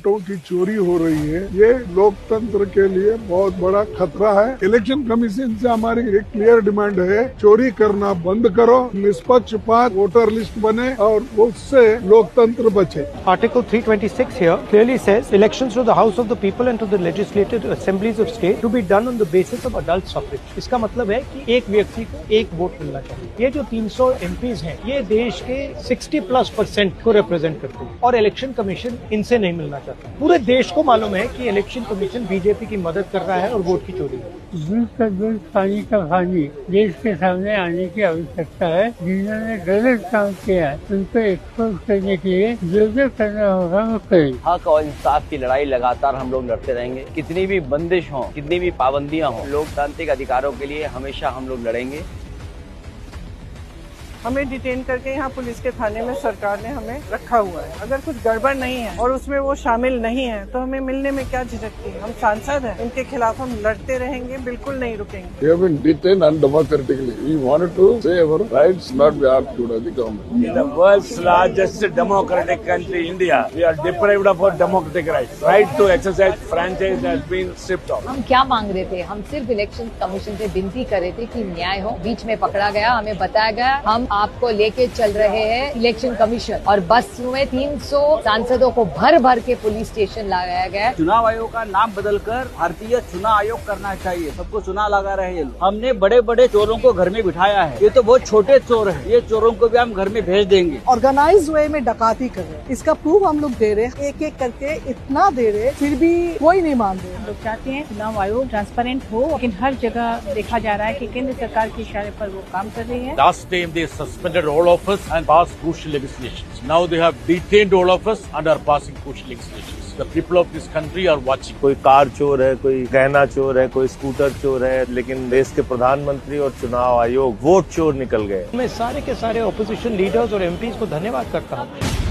वोटों की चोरी हो रही है, ये लोकतंत्र के लिए बहुत बड़ा खतरा है। इलेक्शन कमीशन से हमारी एक क्लियर डिमांड है, चोरी करना बंद करो, निष्पक्षपात वोटर लिस्ट बने और उससे लोकतंत्र बचे। Article 326 here clearly says elections to the House of the People and to the legislative assemblies of state to be done on the basis of adult suffrage। इसका मतलब है कि एक व्यक्ति को एक वोट मिलना चाहिए। ये जो 300 MPs हैं, ये देश के 60+% को रिप्रेजेंट करते हैं और इलेक्शन कमीशन इनसे नहीं मिलना चाहता। पूरे देश को मालूम है कि इलेक्शन कमीशन बीजेपी की मदद कर रहा है और वोट की चोरी है। दूध का दूध पानी का पानी देश के सामने आने की आवश्यकता है। जिन्होंने गलत काम किया है उनको एक्सपोज करने के लिए जो जो करना होगा वो करें। हक और इंसाफ की लड़ाई लगातार हम लोग लड़ते रहेंगे। कितनी भी बंदिश हो, कितनी भी पाबंदियां हो, लोकतांत्रिक अधिकारों के लिए हमेशा हम लोग लड़ेंगे। हमें डिटेन करके यहाँ पुलिस के थाने में सरकार ने हमें रखा हुआ है। अगर कुछ गड़बड़ नहीं है और उसमें वो शामिल नहीं है तो हमें मिलने में क्या झिझकती है। हम सांसद हैं, उनके खिलाफ हम लड़ते रहेंगे, बिल्कुल नहीं रुकेंगे। We have been detained undemocratically. We wanted to say our rights not be argued by the government. In the world's largest democratic country, India, we are deprived of our democratic rights. Right to exercise franchise has been stripped off. हम क्या मांग रहे थे? हम सिर्फ election commission से विनती कर रहे थे कि न्याय हो। बीच में पकड़ा गया, हमें बताया गया हम आपको लेके चल रहे हैं इलेक्शन कमीशन, और बस में 300 सांसदों को भर भर के पुलिस स्टेशन लगाया गया। चुनाव आयोग का नाम बदलकर भारतीय चुनाव आयोग करना चाहिए। सबको चुनाव लगा रहे हैं। हमने बड़े बड़े चोरों को घर में बिठाया है। ये तो बहुत छोटे चोर हैं। ये चोरों को भी हम घर में भेज देंगे। ऑर्गेनाइज वे में डकैती कर रहे हैं, इसका प्रूफ हम लोग दे रहे हैं। एक एक करके इतना दे रहे, फिर भी कोई नहीं मान रहे। लोग चाहते हैं चुनाव आयोग ट्रांसपेरेंट हो, लेकिन हर जगह देखा जा रहा है कि केंद्र सरकार के इशारे पर वो काम कर रही है। Last time they suspended all of us and passed crucial legislations. Now they have detained all of us and are passing crucial legislations. The people of this country are watching. कोई कार चोर है, कोई गहना चोर है, कोई scooter चोर है, लेकिन देश के प्रधानमंत्री और चुनाव आयोग वोट चोर निकल गए। मैं सारे के सारे ऑपोजिशन लीडर्स और MPs को धन्यवाद करता हूँ।